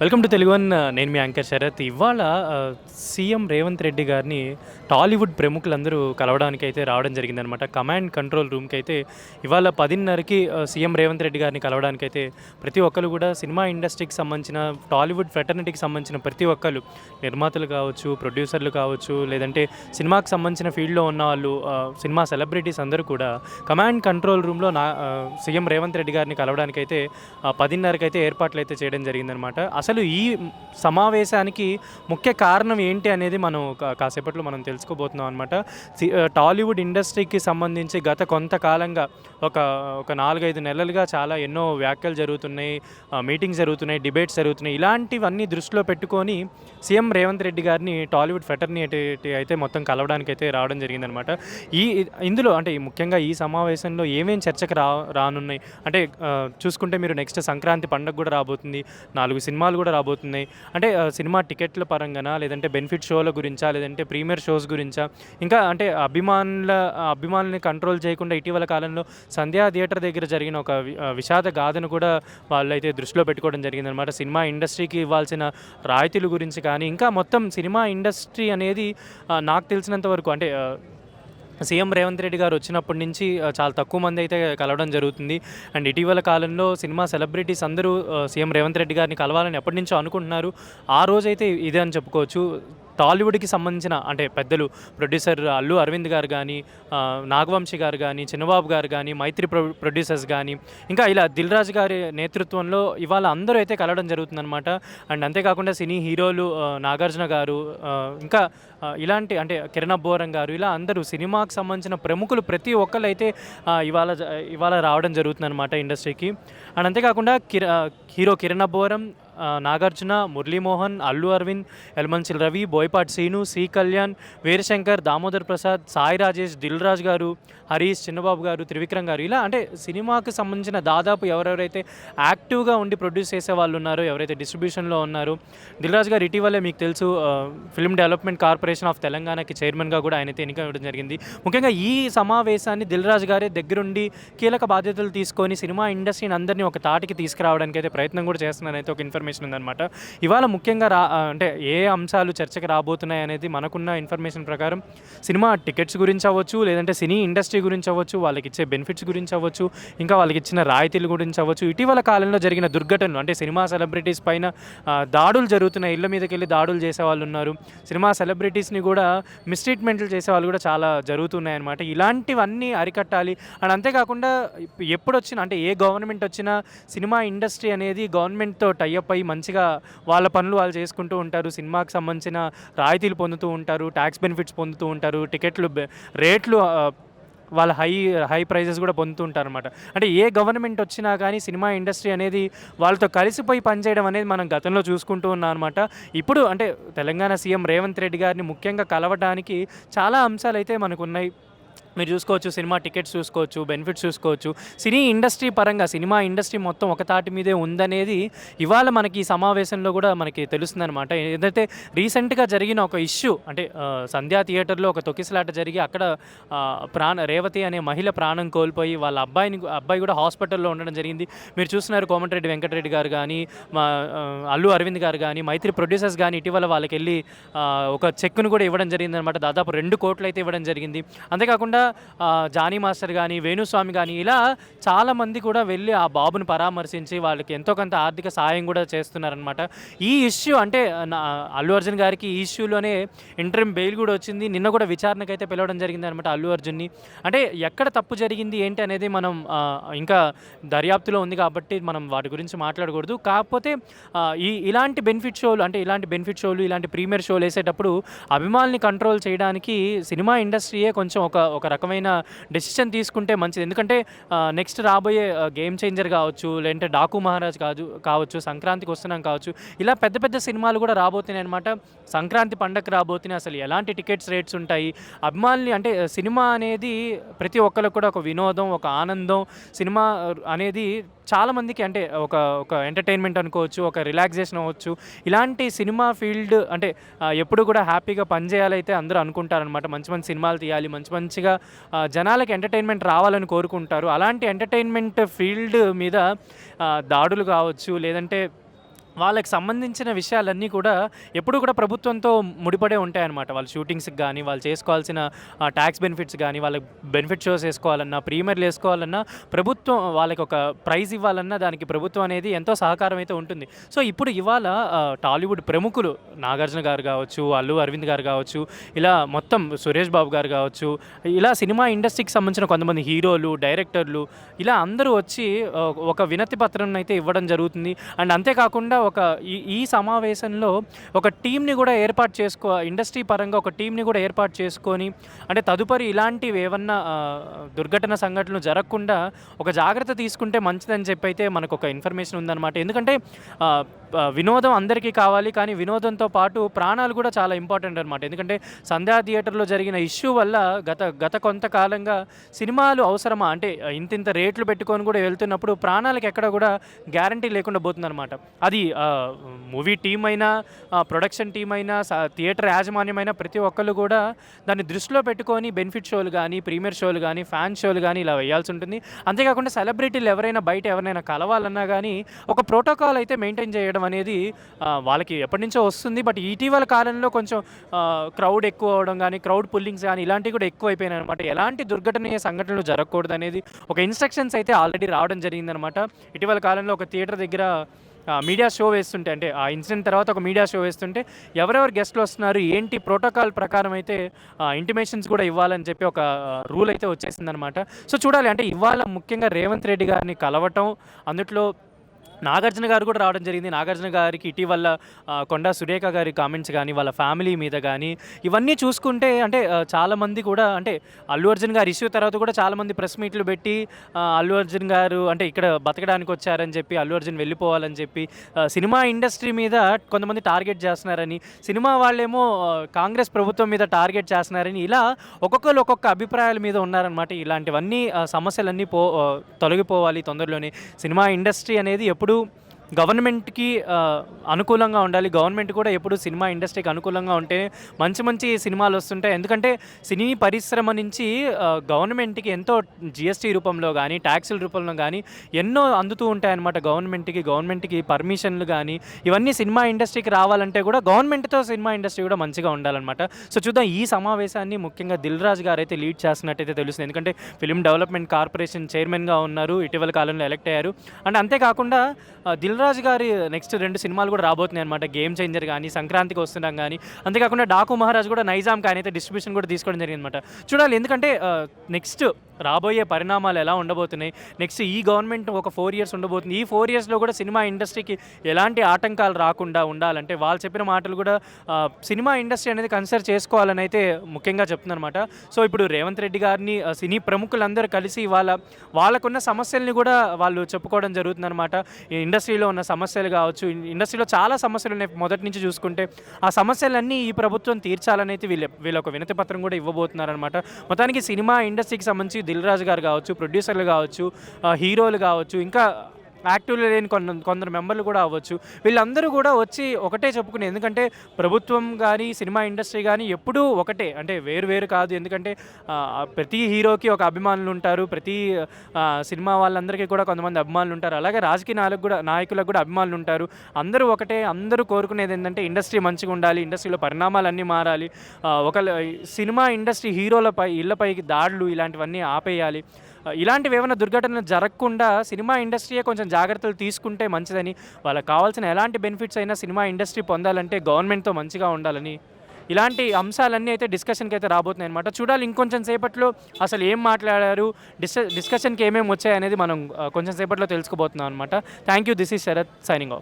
Welcome to Telugu one. నేను మీ anchor Sarath. ఇవాళ CM Revanth Reddy గారిని టాలీవుడ్ ప్రముఖులందరూ కలవడానికైతే రావడం జరిగిందనమాట. కమాండ్ కంట్రోల్ రూమ్‌కైతే ఇవాళ 10:30కి సీఎం రేవంత్ రెడ్డి గారిని కలవడానికైతే ప్రతి ఒక్కళ్ళు కూడా సినిమా ఇండస్ట్రీకి సంబంధించిన, టాలీవుడ్ ఫ్రెటర్నిటీకి సంబంధించిన ప్రతి ఒక్కళ్ళు, నిర్మాతలు కావచ్చు, ప్రొడ్యూసర్లు కావచ్చు, లేదంటే సినిమాకి సంబంధించిన ఫీల్డ్‌లో ఉన్నవాళ్ళు, సినిమా సెలబ్రిటీస్ అందరూ కూడా కమాండ్ కంట్రోల్ రూమ్‌లో సీఎం రేవంత్ రెడ్డి గారిని కలవడానికైతే 10:30కైతే ఏర్పాట్లయితే చేయడం జరిగిందనమాట. అసలు ఈ సమావేశానికి ముఖ్య కారణం ఏంటి అనేది మనం కాసేపట్లో మనం తెలుసుకోబోతున్నాం అనమాట. టాలీవుడ్ ఇండస్ట్రీకి సంబంధించి గత కొంతకాలంగా ఒక ఒక 4-5 నెలలుగా చాలా ఎన్నో వ్యాఖ్యలు జరుగుతున్నాయి, మీటింగ్స్ జరుగుతున్నాయి, డిబేట్స్ జరుగుతున్నాయి. ఇలాంటివన్నీ దృష్టిలో పెట్టుకొని సీఎం రేవంత్ రెడ్డి గారిని టాలీవుడ్ ఫ్రెటర్నిటీ అయితే మొత్తం కలవడానికైతే రావడం జరిగిందనమాట. ఇందులో అంటే ముఖ్యంగా ఈ సమావేశంలో ఏమేం చర్చకు రానున్నాయి అంటే చూసుకుంటే మీరు నెక్స్ట్ సంక్రాంతి పండుగ కూడా రాబోతుంది, 4 సినిమాలు కూడా రాబోతున్నాయి. అంటే సినిమా టికెట్ల పరంగానా, లేదంటే బెనిఫిట్ షోల గురించా, లేదంటే ప్రీమియర్ షోస్ గురించా, ఇంకా అంటే అభిమానుల్ని కంట్రోల్ చేయకుండా ఇటీవల కాలంలో సంధ్యా థియేటర్ దగ్గర జరిగిన ఒక విషాద గాథను కూడా వాళ్ళైతే దృష్టిలో పెట్టుకోవడం జరిగిందనమాట. సినిమా ఇండస్ట్రీకి ఇవ్వాల్సిన రాయితీల గురించి కానీ, ఇంకా మొత్తం సినిమా ఇండస్ట్రీ అనేది నాకు తెలిసినంత వరకు అంటే సీఎం రేవంత్ రెడ్డి గారు వచ్చినప్పటి నుంచి చాలా తక్కువ మంది అయితే కలవడం జరుగుతుంది. అండ్ ఇటీవల కాలంలో సినిమా సెలబ్రిటీస్ అందరూ సీఎం రేవంత్ రెడ్డి గారిని కలవాలని ఎప్పటి నుంచో అనుకుంటున్నారు. ఆ రోజైతే ఇదే అని చెప్పుకోవచ్చు. టాలీవుడ్కి సంబంధించిన అంటే పెద్దలు, ప్రొడ్యూసర్ అల్లు అరవింద్ గారు కానీ, నాగవంశి గారు కానీ, చిన్నబాబు గారు కానీ, మైత్రి ప్రొడ్యూసర్స్ కానీ, ఇంకా ఇలా దిల్ రాజు గారి నేతృత్వంలో ఇవాళ అందరూ అయితే కలవడం జరుగుతుందన్నమాట. అండ్ అంతేకాకుండా సినీ హీరోలు నాగార్జున గారు, ఇంకా ఇలాంటి అంటే కిరణ్ అబ్బోరం గారు, ఇలా అందరూ సినిమాకి సంబంధించిన ప్రముఖులు ప్రతి ఒక్కళ్ళు అయితే ఇవాళ రావడం జరుగుతుందన్నమాట ఇండస్ట్రీకి. అండ్ అంతేకాకుండా హీరో కిరణ్ అబ్బోరం, నాగార్జున, మురళీమోహన్, అల్లు అరవింద్, యలమంచిలి రవి, బోయపాటి శ్రీను, శ్రీ కళ్యాణ్, వీరశంకర్, దామోదర్ ప్రసాద్, సాయి రాజేష్, దిల్ రాజు గారు, హరీష్, చిన్నబాబు గారు, త్రివిక్రమ్ గారు, ఇలా అంటే సినిమాకి సంబంధించిన దాదాపు ఎవరెవరైతే యాక్టివ్గా ఉండి ప్రొడ్యూస్ చేసే వాళ్ళు ఉన్నారో, ఎవరైతే డిస్ట్రిబ్యూషన్లో ఉన్నారో, దిల్ రాజు గారు ఇటీవలే మీకు తెలుసు ఫిల్మ్ డెవలప్మెంట్ కార్పొరేషన్ ఆఫ్ తెలంగాణకి చైర్మన్గా కూడా ఆయనైతే ఎన్నిక ఇవ్వడం జరిగింది. ముఖ్యంగా ఈ సమావేశాన్ని దిల్ రాజు గారే దగ్గరుండి కీలక బాధ్యతలు తీసుకొని సినిమా ఇండస్ట్రీని అందరినీ ఒక తాటికి తీసుకురావడానికి అయితే ప్రయత్నం కూడా చేస్తున్నారైతే ఒక ఇన్ఫర్మేషన్ ఉందన్నమాట. ఇవాళ ముఖ్యంగా అంటే ఏ అంశాలు చర్చకు రాబోతున్నాయి అనేది మనకున్న ఇన్ఫర్మేషన్ ప్రకారం సినిమా టికెట్స్ గురించి అవ్వచ్చు, లేదంటే సినీ ఇండస్ట్రీ గురించి అవ్వచ్చు, వాళ్ళకి ఇచ్చే బెనిఫిట్స్ గురించి అవ్వచ్చు, ఇంకా వాళ్ళకి ఇచ్చిన రాయితీల గురించి అవ్వచ్చు, ఇటీవల కాలంలో జరిగిన దుర్ఘటనలు అంటే సినిమా సెలబ్రిటీస్ పైన దాడులు జరుగుతున్నాయి, ఇళ్ళ మీదకి వెళ్ళి దాడులు చేసే వాళ్ళు ఉన్నారు, సినిమా సెలబ్రిటీస్ని కూడా మిస్ట్రీట్మెంట్లు చేసే వాళ్ళు కూడా చాలా జరుగుతున్నాయి అన్నమాట. ఇలాంటివన్నీ అరికట్టాలి. అండ్ అంతేకాకుండా ఎప్పుడు వచ్చినా అంటే ఏ గవర్నమెంట్ వచ్చినా సినిమా ఇండస్ట్రీ అనేది గవర్నమెంట్తో టైఅప్ అయ్యి మంచిగా వాళ్ళ పనులు వాళ్ళు చేసుకుంటూ ఉంటారు, సినిమాకి సంబంధించిన రాయితీలు పొందుతూ ఉంటారు, ట్యాక్స్ బెనిఫిట్స్ పొందుతూ ఉంటారు, టికెట్లు రేట్లు వాళ్ళ హై ప్రైజెస్ కూడా పొందుతూ ఉంటారనమాట. అంటే ఏ గవర్నమెంట్ వచ్చినా కానీ సినిమా ఇండస్ట్రీ అనేది వాళ్ళతో కలిసిపోయి పనిచేయడం అనేది మనం గతంలో చూసుకుంటూ ఉన్నాం అనమాట. ఇప్పుడు అంటే తెలంగాణ సీఎం రేవంత్ రెడ్డి గారిని ముఖ్యంగా కలవడానికి చాలా అంశాలు అయితే మనకు ఉన్నాయి. మీరు చూసుకోవచ్చు, సినిమా టికెట్స్ చూసుకోవచ్చు, బెనిఫిట్స్ చూసుకోవచ్చు, సినీ ఇండస్ట్రీ పరంగా సినిమా ఇండస్ట్రీ మొత్తం ఒక తాటి మీదే ఉందనేది ఇవాళ మనకి ఈ సమావేశంలో కూడా మనకి తెలుస్తుందన్నమాట. ఏదైతే రీసెంట్గా జరిగిన ఒక ఇష్యూ అంటే సంధ్యా థియేటర్లో ఒక తొక్కిసలాట జరిగి అక్కడ రేవతి అనే మహిళ ప్రాణం కోల్పోయి వాళ్ళ అబ్బాయి కూడా హాస్పిటల్లో ఉండడం జరిగింది. మీరు చూస్తున్నారు కోమటిరెడ్డి వెంకటరెడ్డి గారు కానీ, అల్లు అరవింద్ గారు కానీ, మైత్రి ప్రొడ్యూసర్స్ కానీ ఇటీవల వాళ్ళకి వెళ్ళి ఒక చెక్ను కూడా ఇవ్వడం జరిగిందనమాట. దాదాపు 2 కోట్లు అయితే ఇవ్వడం జరిగింది. అంతేకాకుండా జానీ మాస్టర్ కానీ, వేణుస్వామి కానీ, ఇలా చాలామంది కూడా వెళ్ళి ఆ బాబుని పరామర్శించి వాళ్ళకి ఎంతో కొంత ఆర్థిక సాయం కూడా చేస్తున్నారనమాట. ఈ ఇష్యూ అంటే అల్లు అర్జున్ గారికి ఈ ఇష్యూలోనే ఇంటరిమ్ బెయిల్ కూడా వచ్చింది. నిన్న కూడా విచారణకైతే పిలవడం జరిగింది అనమాట అల్లు అర్జున్ని. అంటే ఎక్కడ తప్పు జరిగింది ఏంటి అనేది మనం ఇంకా దర్యాప్తులో ఉంది కాబట్టి మనం వాటి గురించి మాట్లాడకూడదు. కాకపోతే ఇలాంటి బెనిఫిట్ షోలు ఇలాంటి ప్రీమియర్ షోలు వేసేటప్పుడు అభిమానుల్ని కంట్రోల్ చేయడానికి సినిమా ఇండస్ట్రీయే కొంచెం ఒక రకమైన డెసిషన్ తీసుకుంటే మంచిది. ఎందుకంటే నెక్స్ట్ రాబోయే గేమ్ చేంజర్ కావచ్చు, లేదంటే డాకు మహారాజ్ కావచ్చు, సంక్రాంతికి వస్తున్నాం కావచ్చు, ఇలా పెద్ద పెద్ద సినిమాలు కూడా రాబోతున్నాయి అనమాట. సంక్రాంతి పండగకి రాబోతున్నాయి. అసలు ఎలాంటి టికెట్స్ రేట్స్ ఉంటాయి, అభిమానులు అంటే సినిమా అనేది ప్రతి ఒక్కరికి కూడా ఒక వినోదం, ఒక ఆనందం. సినిమా అనేది చాలామందికి అంటే ఒక ఎంటర్టైన్మెంట్ అనుకోవచ్చు, ఒక రిలాక్సేషన్ అవ్వచ్చు. ఇలాంటి సినిమా ఫీల్డ్ అంటే ఎప్పుడు కూడా హ్యాపీగా పనిచేయాలైతే అందరూ అనుకుంటారనమాట. మంచి మంచి సినిమాలు తీయాలి, మంచిగా జనాలకి ఎంటర్టైన్మెంట్ రావాలని కోరుకుంటారు. అలాంటి ఎంటర్టైన్మెంట్ ఫీల్డ్ మీద దాడులు కావచ్చు, లేదంటే వాళ్ళకి సంబంధించిన విషయాలన్నీ కూడా ఎప్పుడు కూడా ప్రభుత్వంతో ముడిపడే ఉంటాయన్నమాట. వాళ్ళ షూటింగ్స్‌కి గానీ, వాళ్ళు చేసుకోవాల్సిన టాక్స్ బెనిఫిట్స్ గానీ, వాళ్ళకి బెనిఫిట్ షోస్ ఏసుకోవాలన్నా, ప్రీమియర్‌లు ఏసుకోవాలన్నా, ప్రభుత్వం వాళ్ళకొక ప్రైజ్ ఇవ్వాలన్నా దానికి ప్రభుత్వం అనేది ఎంతో సహకారం అయితే ఉంటుంది. సో, ఇప్పుడు ఇవాళ టాలీవుడ్ ప్రముఖులు 'నాగార్జున' గారు గావచ్చు, 'అల్లు అరవింద్' గారు గావచ్చు, ఇలా మొత్తం 'సురేష్ బాబు' గారు గావచ్చు, ఇలా సినిమా ఇండస్ట్రీకి సంబంధించిన కొంతమంది హీరోలు, డైరెక్టర్లు ఇలా అందరూ వచ్చి ఒక వినతి పత్రంనైతే ఇవ్వడం జరుగుతుంది. అండ్ అంతేకాకుండా ఒక ఈ సమావేశంలో ఒక టీమ్‌ని గూడా ఏర్పాటు ఇండస్ట్రీ పరంగా ఒక టీమ్‌ని గూడా ఏర్పాటు చేసుకొని, అంటే తదుపరి ఇలాంటివి ఏవన్నా దుర్ఘటన సంఘటనలు జరగకుండా ఒక జాగ్రత్త తీసుకుంటే మంచిదని చెప్పైతే మనకొక ఇన్ఫర్మేషన్ ఉందన్నమాట. ఎందుకంటే ఆహ్, వినోదం అందరికీ కావాలి. కానీ వినోదంతో పాటు ప్రాణాలు కూడా చాలా ఇంపార్టెంట్ అనమాట. ఎందుకంటే సంధ్యా థియేటర్‌లో జరిగిన ఇష్యూ వల్ల గత కొంతకాలంగా సినిమాలు అవసరమా? అంటే ఇంతింత రేట్లు పెట్టుకొని కూడా వెళ్తున్నప్పుడు ప్రాణాలకి ఎక్కడ కూడా గ్యారంటీ లేకుండా పోతుందనమాట. అది మూవీ టీమ్ అయినా, ప్రొడక్షన్ టీమ్ అయినా, థియేటర్ యాజమాన్యమైనా ప్రతి ఒక్కళ్ళు కూడా దాన్ని దృష్టిలో పెట్టుకొని బెనిఫిట్ షోలు గానీ, ప్రీమియర్ షోలు గానీ, ఫ్యాన్ షోలు గానీ ఇలా వేయాల్సి ఉంటుంది. అంతేకాకుండా సెలబ్రిటీలు బయట ఎవరినైనా కలవాలన్నా గానీ ఒక ప్రోటోకాల్ అయితే మెయింటైన్ చేయడం అనేది వాళ్ళకి ఎప్పటినుంచో వస్తుంది. బట్ ఇటీవల కాలంలో కొంచెం క్రౌడ్ ఎక్కువ అవ్వడం గానీ, క్రౌడ్ పుల్లింగ్స్ గానీ ఇలాంటివి కూడా ఎక్కువైపోయినాయనమాట. ఎలాంటి దుర్ఘటనీయ సంఘటనలు జరగకూడదనేది ఒక ఇన్‌స్ట్రక్షన్స్ అయితే ఆల్రెడీ రావడం జరిగిందనమాట. ఇటీవల కాలంలో ఒక థియేటర్ దగ్గర మీడియా షో వేస్తుంటే, అంటే ఆ ఇన్సిడెంట్ తర్వాత ఒక మీడియా షో వేస్తుంటే ఎవరెవరు గెస్టులు వస్తున్నారు, ఏంటి ప్రోటోకాల్ ప్రకారం అయితే ఇంటిమేషన్స్ కూడా ఇవ్వాలని చెప్పి ఒక రూల్ అయితే వచ్చేసిందనమాట. సో చూడాలి, అంటే ఇవాళ ముఖ్యంగా రేవంత్ రెడ్డి గారిని కలవటం, అందుట్లో నాగార్జున గారు కూడా రావడం జరిగింది. నాగార్జున గారికి ఇటీవల కొండా సురేఖ గారి కామెంట్స్ గానీ, వాళ్ళ ఫ్యామిలీ మీద గానీ, ఇవన్నీ చూసుకుంటే అంటే చాలామంది కూడా, అంటే అల్లు అర్జున్ గారి ఇష్యూ తర్వాత కూడా చాలామంది ప్రెస్ మీట్లు పెట్టి అల్లు అర్జున్ గారు అంటే ఇక్కడ బతకడానికి వచ్చారని చెప్పి, అల్లు అర్జున్ వెళ్ళిపోవాలని చెప్పి సినిమా ఇండస్ట్రీ మీద కొంతమంది టార్గెట్ చేస్తున్నారని, సినిమా వాళ్ళేమో కాంగ్రెస్ ప్రభుత్వం మీద టార్గెట్ చేస్తున్నారని, ఇలా ఒక్కొక్కరు ఒక్కొక్క అభిప్రాయాల మీద ఉన్నారనమాట. ఇలాంటివన్నీ సమస్యలన్నీ తొలగిపోవాలి తొందరలోనే. సినిమా ఇండస్ట్రీ అనేది ఎప్పుడు గవర్నమెంట్‌కి అనుకూలంగా ఉండాలి. గవర్నమెంట్ కూడా ఎప్పుడు సినిమా ఇండస్ట్రీకి అనుకూలంగా ఉంటే మంచి సినిమాలు వస్తుంటాయి. ఎందుకంటే సినీ పరిశ్రమ నుంచి గవర్నమెంట్‌కి ఎంతో జీఎస్టీ రూపంలో గానీ, ట్యాక్సుల రూపంలో గానీ ఎన్నో అందుతూ ఉంటాయన్నమాట గవర్నమెంట్‌కి పర్మిషన్లు గానీ, ఇవన్నీ సినిమా ఇండస్ట్రీకి రావాలంటే కూడా గవర్నమెంట్‌తో సినిమా ఇండస్ట్రీ కూడా మంచిగా ఉండాలన్నమాట. సో చూద్దాం, ఈ సమావేశాన్ని ముఖ్యంగా దిల్ రాజు గారైతే లీడ్ చేస్తున్నట్టయితే తెలుస్తుంది. ఎందుకంటే ఫిల్మ్ డెవలప్మెంట్ కార్పొరేషన్ చైర్మన్‌గా ఉన్నారు. ఇటీవల కాలంలో ఎలక్ట్ అయ్యారు. అండ్ అంతేకాకుండా దిల్ రాజు గారి నెక్స్ట్ 2 సినిమాలు కూడా రాబోతున్నాయి అనమాట. గేమ్ చేంజర్ కానీ, సంక్రాంతికి వస్తున్నాం కానీ, అంతేకాకుండా డాకు మహారాజ్ కూడా నైజాంకి ఆయన అయితే డిస్ట్రిబ్యూషన్ కూడా తీసుకోవడం జరిగిందనమాట. చూడాలి, ఎందుకంటే నెక్స్ట్ రాబోయే పరిణామాలు ఎలా ఉండబోతున్నాయి, నెక్స్ట్ ఈ గవర్నమెంట్ ఒక 4 ఇయర్స్ ఉండబోతుంది. ఈ 4 ఇయర్స్లో కూడా సినిమా ఇండస్ట్రీకి ఎలాంటి ఆటంకాలు రాకుండా ఉండాలంటే వాళ్ళు చెప్పిన మాటలు కూడా సినిమా ఇండస్ట్రీ అనేది కన్సిడర్ చేసుకోవాలని అయితే ముఖ్యంగా చెప్తుందనమాట. సో ఇప్పుడు రేవంత్ రెడ్డి గారిని సినీ ప్రముఖులందరూ కలిసి వాళ్ళకున్న సమస్యల్ని కూడా వాళ్ళు చెప్పుకోవడం జరుగుతుందనమాట. ఇండస్ట్రీలో ఉన్న సమస్యలు కావచ్చు, ఇండస్ట్రీలో చాలా సమస్యలు ఉన్నాయి మొదటి నుంచి చూసుకుంటే. ఆ సమస్యలన్నీ ఈ ప్రభుత్వం తీర్చాలని అయితే వీళ్ళు ఒక వినతి పత్రం కూడా ఇవ్వబోతున్నారనమాట. మొత్తానికి సినిమా ఇండస్ట్రీకి సంబంధించి దిల్ రాజు గారు కావచ్చు, ప్రొడ్యూసర్లు కావచ్చు, హీరోలు కావచ్చు, ఇంకా యాక్టివ్లో లేని కొందరు మెంబర్లు కూడా అవ్వచ్చు, వీళ్ళందరూ కూడా వచ్చి ఒకటే చెప్పుకునే. ఎందుకంటే ప్రభుత్వం కానీ, సినిమా ఇండస్ట్రీ కానీ ఎప్పుడూ ఒకటే, అంటే వేరు కాదు. ఎందుకంటే ప్రతి హీరోకి ఒక అభిమానులు ఉంటారు, ప్రతి సినిమా వాళ్ళందరికీ కూడా కొంతమంది అభిమానులు ఉంటారు. అలాగే రాజకీయ నాయకులకు కూడా అభిమానులు ఉంటారు. అందరూ ఒకటే. అందరూ కోరుకునేది ఏంటంటే ఇండస్ట్రీ మంచిగా ఉండాలి, ఇండస్ట్రీలో పరిణామాలన్నీ మారాలి, సినిమా ఇండస్ట్రీ హీరోలపై, ఇళ్లపైకి దాడులు ఇలాంటివన్నీ ఆపేయాలి. ఇలాంటివి ఏమైనా దుర్ఘటనలు జరగకుండా సినిమా ఇండస్ట్రీయే కొంచెం జాగ్రత్తలు తీసుకుంటే మంచిదని, వాళ్ళకి కావాల్సిన ఎలాంటి బెనిఫిట్స్ అయినా సినిమా ఇండస్ట్రీ పొందాలంటే గవర్నమెంట్తో మంచిగా ఉండాలని, ఇలాంటి అంశాలన్నీ అయితే డిస్కషన్కి అయితే రాబోతున్నాయి అనమాట. చూడాలి ఇంకొంచెం సేపట్లో అసలు ఏం మాట్లాడారు, డిస్కషన్కి ఏమేమి వచ్చాయనేది మనం కొంచెం సేపట్లో తెలుసుకోబోతున్నాం అనమాట. Thank you. This is Sharath signing of.